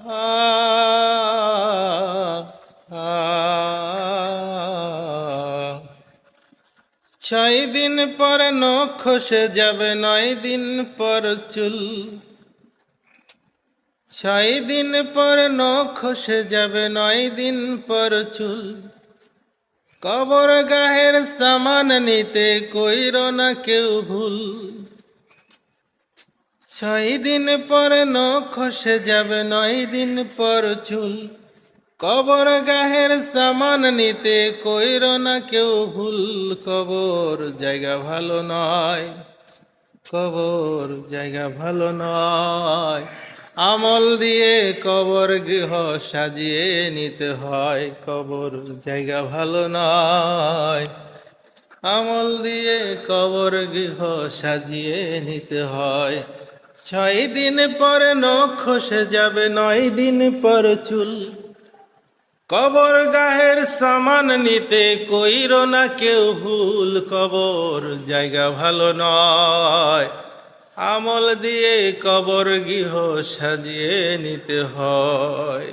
আ আ 6 দিন পর নখ খসে যাবে, 9 দিন পর চুল। 6 দিন পর নখ খসে যাবে, 9 দিন পর চুল। কবর গাহের সামান নিতে কইরো না কেউ ভুল। 6 দিন পর নখ খসে যাবে, 9 দিন পর চুল। কবর গাহের সামান নিতে কইরো না কেউ ভুল। কবর জায়গা ভালো নয়, কবর জায়গা ভালো নয়। আমল দিয়ে কবর গৃহ সাজিয়ে নিতে হয়। কবর জায়গা ভালো নয়, আমল দিয়ে কবর গৃহ সাজিয়ে নিতে হয়। 6 দিন পরে নখ খসে যাবে, 9 দিন পর চুল। কবর গাহের সামান নিতে কইরো না কেউ ভুল। কবর জায়গা ভালো নয়, আমল দিয়ে কবর গৃহ সাজিয়ে নিতে হয়।